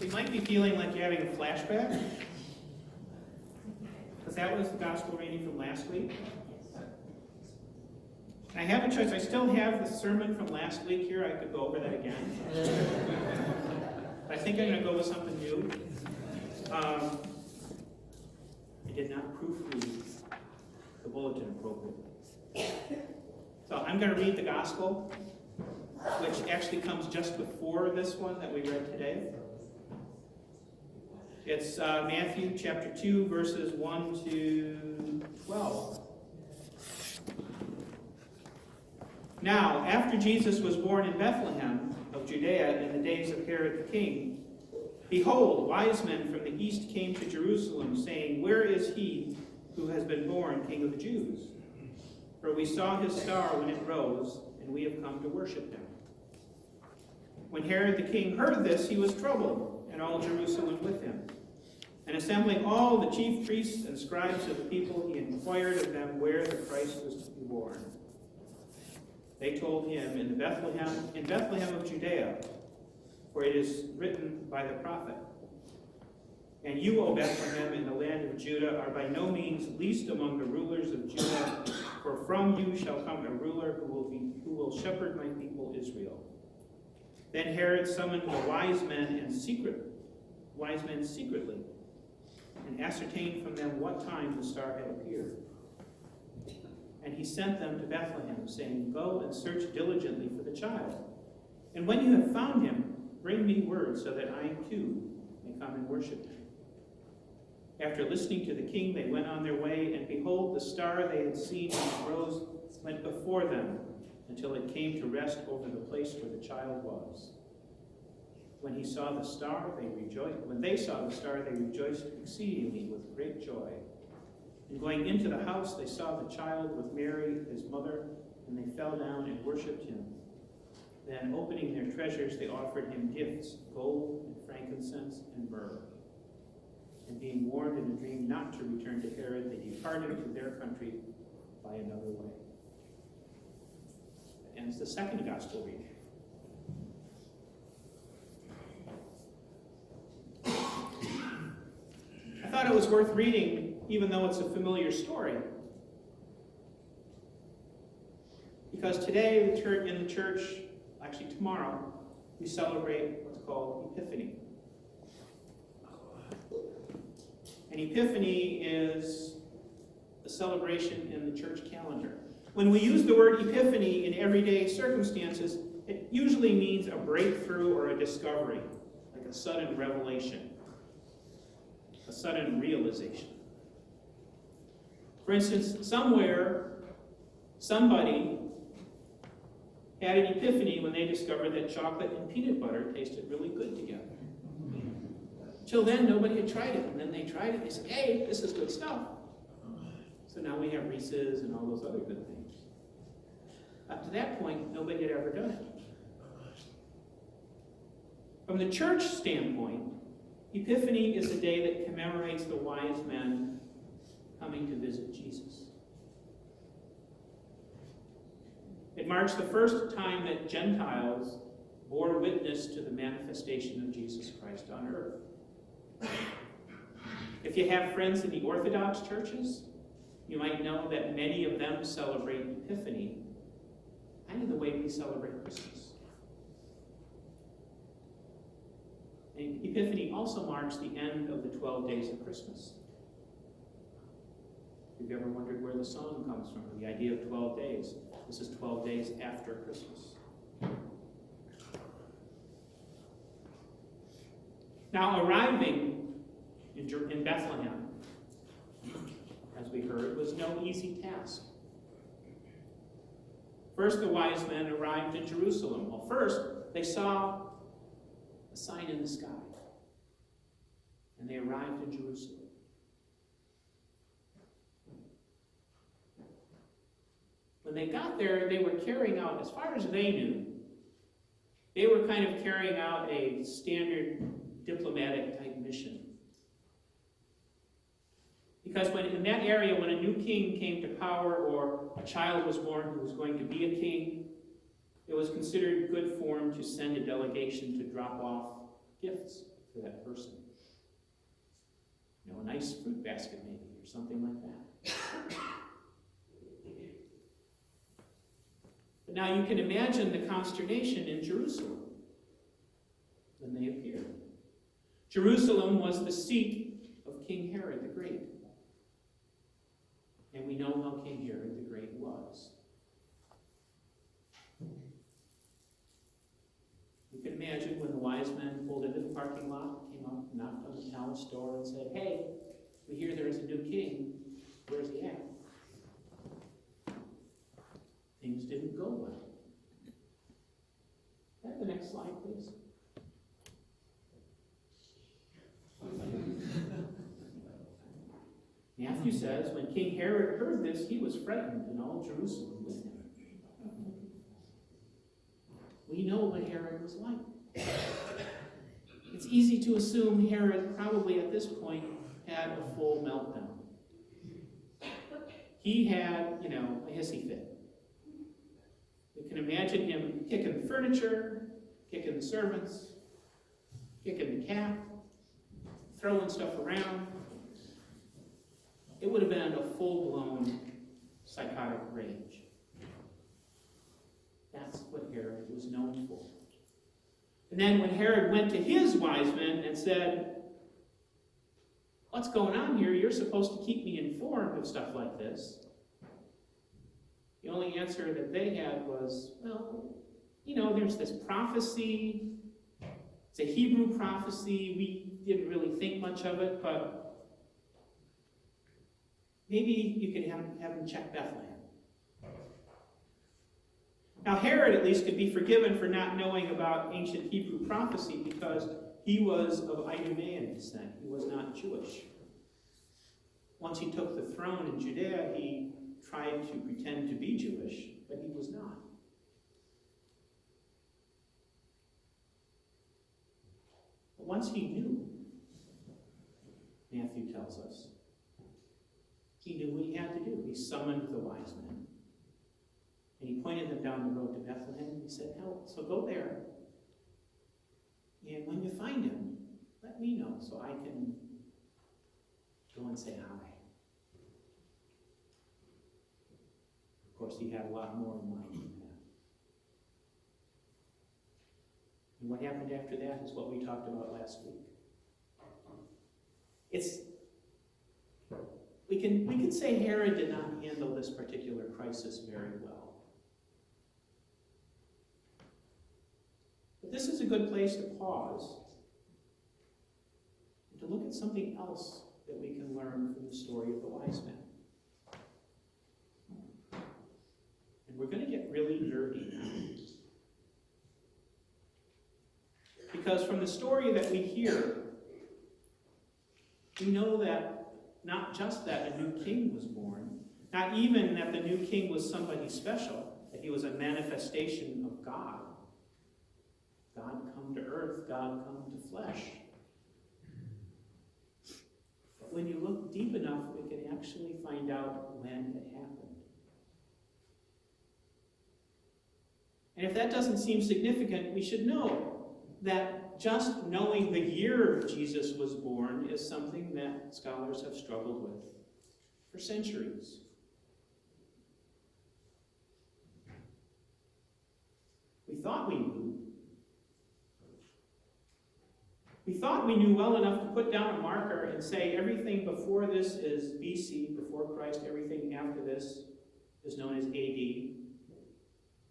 So you might be feeling like you're having a flashback, because that was the gospel reading from last week. I have a choice. I still have the sermon from last week here. I could go over that again. But I think I'm going to go with something new. I did not proofread the bulletin appropriately. So I'm going to read the gospel, which actually comes just before this one that we read today. It's Matthew chapter 2, verses 1 to 12. Now, after Jesus was born in Bethlehem of Judea in the days of Herod the king, behold, wise men from the east came to Jerusalem, saying, Where is he who has been born King of the Jews? For we saw his star when it rose, and we have come to worship him. When Herod the king heard this, he was troubled, and all Jerusalem with him. And assembling all the chief priests and scribes of the people, he inquired of them where the Christ was to be born. They told him, in Bethlehem of Judea, for it is written by the prophet, And you, O Bethlehem, in the land of Judah, are by no means least among the rulers of Judah, for from you shall come a ruler who will shepherd my people Israel. Then Herod summoned the wise men secretly, and ascertained from them what time the star had appeared. And he sent them to Bethlehem, saying, Go and search diligently for the child. And when you have found him, bring me word, so that I too may come and worship him. After listening to the king, they went on their way, and behold, the star they had seen when it rose went before them, until it came to rest over the place where the child was. When they saw the star, they rejoiced exceedingly with great joy. And going into the house, they saw the child with Mary, his mother, and they fell down and worshipped him. Then, opening their treasures, they offered him gifts, gold and frankincense and myrrh. And being warned in a dream not to return to Herod, they departed to their country by another way. That ends the second gospel reading. I thought it was worth reading, even though it's a familiar story. Because today in the church, actually tomorrow, we celebrate what's called Epiphany. And Epiphany is a celebration in the church calendar. When we use the word epiphany in everyday circumstances, it usually means a breakthrough or a discovery, like a sudden revelation, a sudden realization. For instance, somewhere, somebody had an epiphany when they discovered that chocolate and peanut butter tasted really good together. Till then, nobody had tried it. And then they tried it. They said, hey, this is good stuff. So now we have Reese's and all those other good things. Up to that point, nobody had ever done it. From the church standpoint, Epiphany is the day that commemorates the wise men coming to visit Jesus. It marks the first time that Gentiles bore witness to the manifestation of Jesus Christ on earth. If you have friends in the Orthodox churches, you might know that many of them celebrate Epiphany kind of the way we celebrate Christmas. And Epiphany also marks the end of the 12 days of Christmas. If you've ever wondered where the song comes from, the idea of 12 days, this is 12 days after Christmas. Now, arriving in Bethlehem, as we heard, was no easy task. First, the wise men arrived in Jerusalem. Well, first, they saw a sign in the sky, and they arrived in Jerusalem. When they got there, they were carrying out, as far as they knew, they were kind of carrying out a standard diplomatic type mission. Because in that area, when a new king came to power or a child was born who was going to be a king, it was considered good form to send a delegation to drop off gifts for that person. A nice fruit basket maybe, or something like that. But now you can imagine the consternation in Jerusalem when they appeared. Jerusalem was the seat of King Herod the Great. And we know how King Herod the Great was. You can imagine when the wise men pulled into the parking lot, came up, knocked on the palace door, and said, "Hey, we hear there is a new king. Where's he at?" Things didn't go well. Have the next slide, please. Matthew says, when King Herod heard this, he was frightened, and all Jerusalem with him. We know what Herod was like. It's easy to assume Herod probably at this point had a full meltdown. He had, a hissy fit. You can imagine him kicking the furniture, kicking the servants, kicking the cat, throwing stuff around. It would have been a full-blown psychotic rage. That's what Herod was known for. And then when Herod went to his wise men and said, "What's going on here? You're supposed to keep me informed of stuff like this." The only answer that they had was, "Well, there's this prophecy. It's a Hebrew prophecy. We didn't really think much of it, but maybe you could have him check Bethlehem." Now, Herod at least could be forgiven for not knowing about ancient Hebrew prophecy because he was of Idumean descent. He was not Jewish. Once he took the throne in Judea, he tried to pretend to be Jewish, but he was not. But once he knew, Matthew tells us, he knew what he had to do. He summoned the wise men. And he pointed them down the road to Bethlehem. He said, so go there. And when you find him, let me know so I can go and say hi. Of course, he had a lot more in mind than that. And what happened after that is what we talked about last week. We can say Herod did not handle this particular crisis very well. But this is a good place to pause and to look at something else that we can learn from the story of the wise men. And we're going to get really nerdy now. Because from the story that we hear, we know that not just that a new king was born, not even that the new king was somebody special, that he was a manifestation of God. God come to earth, God come to flesh. But when you look deep enough, we can actually find out when it happened. And if that doesn't seem significant, we should know that just knowing the year Jesus was born is something that scholars have struggled with for centuries. We thought we knew. We thought we knew well enough to put down a marker and say everything before this is BC, before Christ, everything after this is known as AD,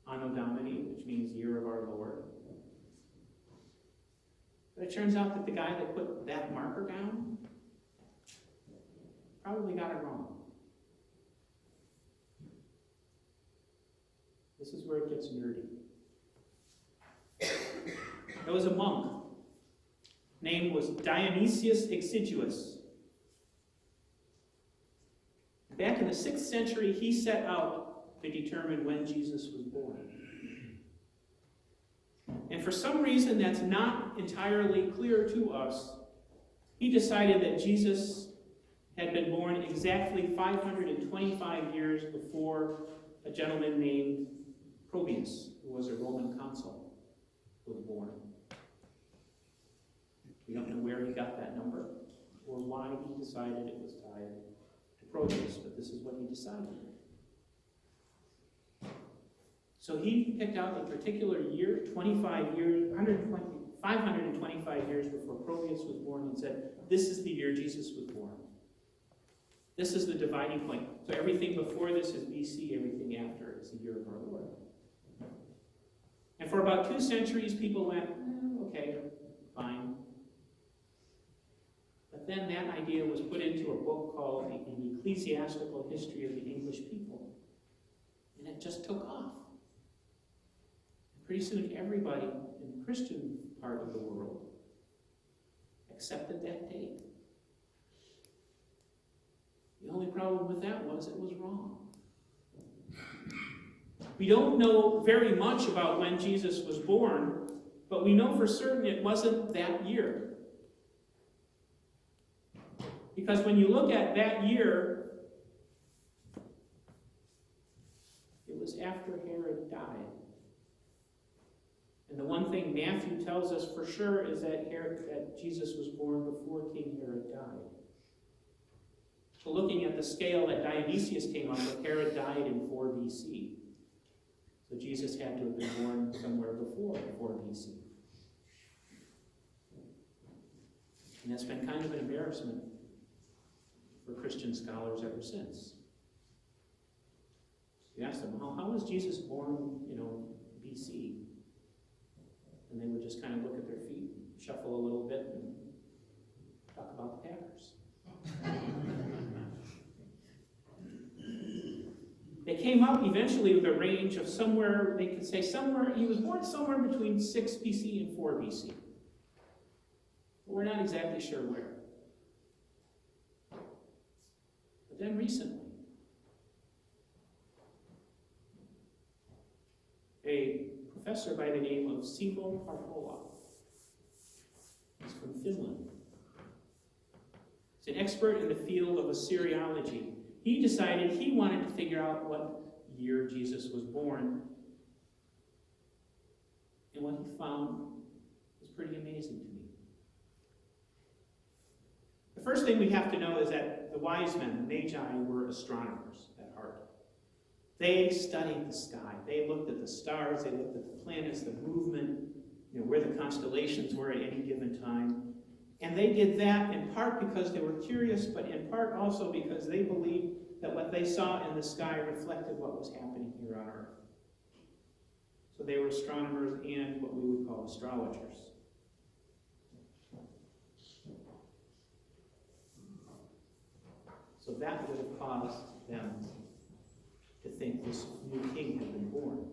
Anno Domini, which means year of our Lord. But it turns out that the guy that put that marker down probably got it wrong. This is where it gets nerdy. There was a monk. Name was Dionysius Exiguus. Back in the 6th century, he set out to determine when Jesus was born. And for some reason that's not entirely clear to us, he decided that Jesus had been born exactly 525 years before a gentleman named Probius, who was a Roman consul, was born. We don't know where he got that number or why he decided it was tied to Proteus, but this is what he decided. So he picked out a particular year, 25 years, 525 years before Proteus was born, and said, this is the year Jesus was born. This is the dividing point. So everything before this is BC, everything after is the year of our Lord. And for about 2 centuries, people went, okay, fine. But then that idea was put into a book called An Ecclesiastical History of the English People. And it just took off. And pretty soon everybody in the Christian part of the world accepted that date. The only problem with that was it was wrong. We don't know very much about when Jesus was born, but we know for certain it wasn't that year. Because when you look at that year, it was after Herod died. And the one thing Matthew tells us for sure is that Jesus was born before King Herod died. So looking at the scale that Dionysius came up with, Herod died in 4 BC. So Jesus had to have been born somewhere before 4 BC. And that's been kind of an embarrassment for Christian scholars ever since. You ask them, how was Jesus born, BC? And they would just kind of look at their feet, shuffle a little bit, and talk about the Packers. They came up eventually with a range of somewhere, they could say he was born somewhere between 6 BC and 4 BC. But we're not exactly sure where. But then recently, a professor by the name of Simo Parpola, he's from Finland. He's an expert in the field of Assyriology. He decided he wanted to figure out what year Jesus was born. And what he found was pretty amazing to me. The first thing we have to know is that the Wisemen, the Magi, were astronomers at heart. They studied the sky. They looked at the stars. They looked at the planets, the movement, where the constellations were at any given time. And they did that in part because they were curious, but in part also because they believed that what they saw in the sky reflected what was happening here on Earth. So they were astronomers and what we would call astrologers. So that would have caused them to think this new king had been born.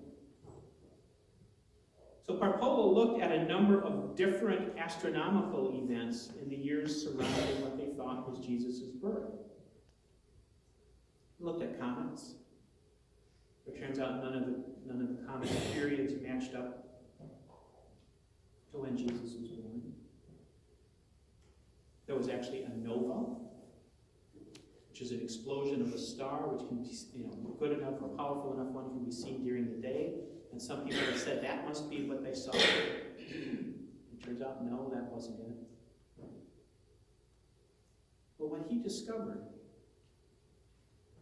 So Parpola looked at a number of different astronomical events in the years surrounding what they thought was Jesus' birth. He looked at comets. It turns out none of the comet periods matched up to when Jesus was born. There was actually a nova, which is an explosion of a star, which can be, good enough or powerful enough one can be seen during the day. And some people have said that must be what they saw. It turns out, no, that wasn't it. But what he discovered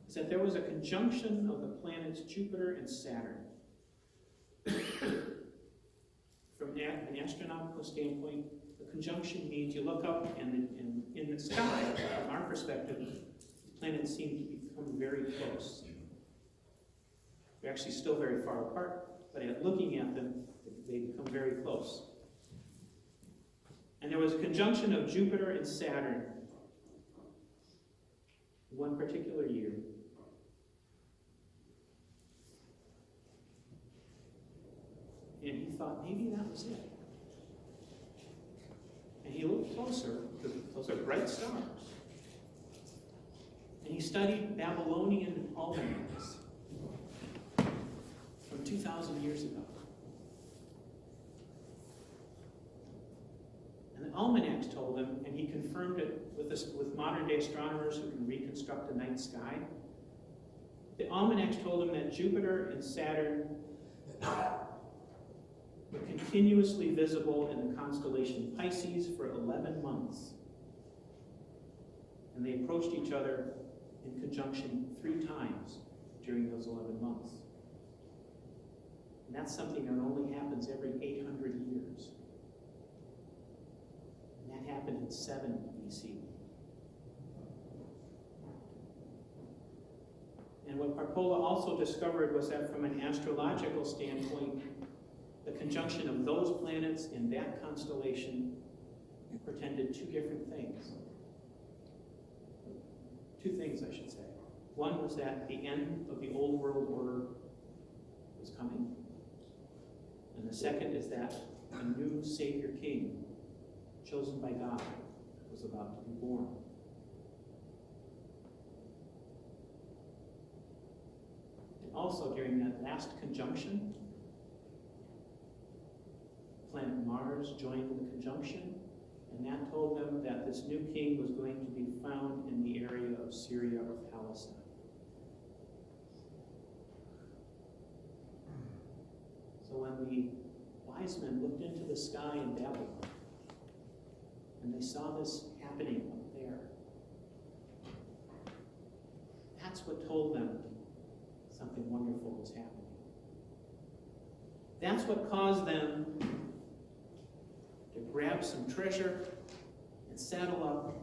is that there was a conjunction of the planets Jupiter and Saturn. From an astronomical standpoint, the conjunction means you look up and in the sky, from our perspective, the planets seem to become very close. They're actually still very far apart, but looking at them, they become very close. And there was a conjunction of Jupiter and Saturn in one particular year. And he thought, maybe that was it. And he looked closer, because those are bright stars. And he studied Babylonian almanacs from 2,000 years ago. And the almanacs told him, and he confirmed it with modern-day astronomers who can reconstruct the night sky. The almanacs told him that Jupiter and Saturn would continuously visible in the constellation Pisces for 11 months. And they approached each other in conjunction 3 times during those 11 months. And that's something that only happens every 800 years. And that happened in 7 BC. And what Parpola also discovered was that from an astrological standpoint, the conjunction of those planets in that constellation portended 2 different things. 2 things, I should say. One was that the end of the old world order was coming. And the second is that a new Savior King, chosen by God, was about to be born. And also during that last conjunction, planet Mars joined the conjunction, and that told them that this new king was going to be found in the area of Syria or Palestine. So when the wise men looked into the sky in Babylon, and they saw this happening up there, that's what told them something wonderful was happening. That's what caused them to grab some treasure and saddle up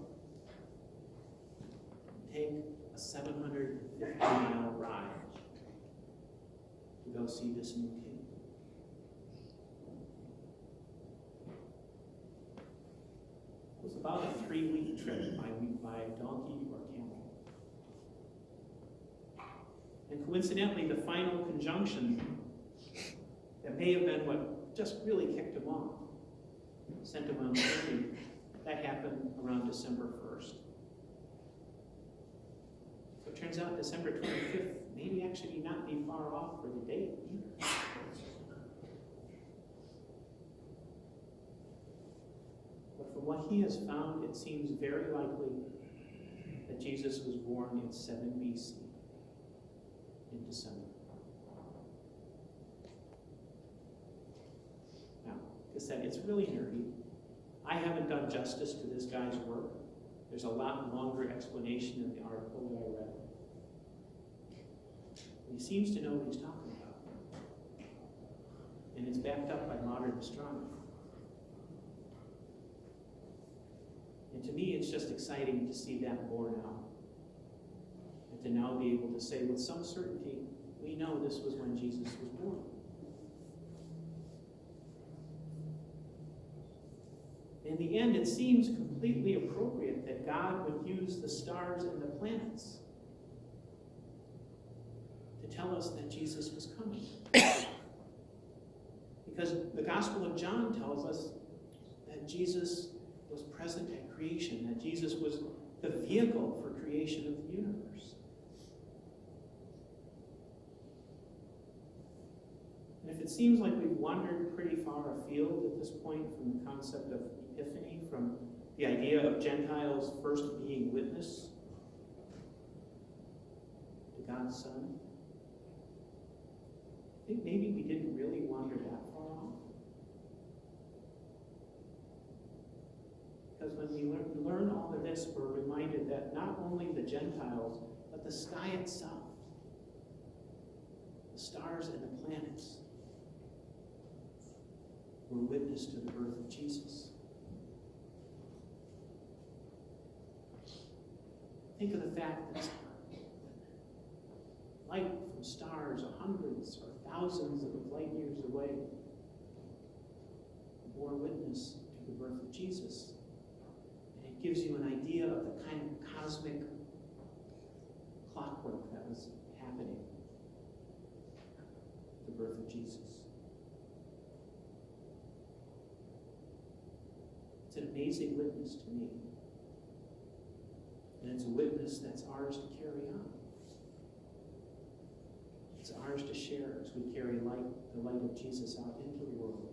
and take a 750-mile ride to go see this new king. It was about a 3-week trip by donkey or camel. And coincidentally, the final conjunction that may have been what just really kicked him off, sent him on the journey, that happened around December 1st. So it turns out December 25th maybe actually not be far off for the date either. But from what he has found, it seems very likely that Jesus was born in 7 BC in December. Now, like I said, it's really nerdy. I haven't done justice to this guy's work. There's a lot longer explanation in the article that I read. He seems to know what he's talking about. And it's backed up by modern astronomy. And to me, it's just exciting to see that borne out. And to now be able to say with some certainty, we know this was when Jesus was born. In the end, it seems completely appropriate that God would use the stars and the planets to tell us that Jesus was coming. Because the Gospel of John tells us that Jesus was present at creation, that Jesus was the vehicle for creation of the universe. And if it seems like we've wandered pretty far afield at this point from the concept of Epiphany, from the idea of Gentiles first being witness to God's Son, I think maybe we didn't really wander that far off. Because when we learn all of this, we're reminded that not only the Gentiles, but the sky itself, the stars and the planets, were witness to the birth of Jesus. Think of the fact that light from stars hundreds or thousands of light years away bore witness to the birth of Jesus. And it gives you an idea of the kind of cosmic clockwork that was happening at the birth of Jesus. It's an amazing witness to me. And it's a witness that's ours to carry on. It's ours to share as we carry the light of Jesus out into the world.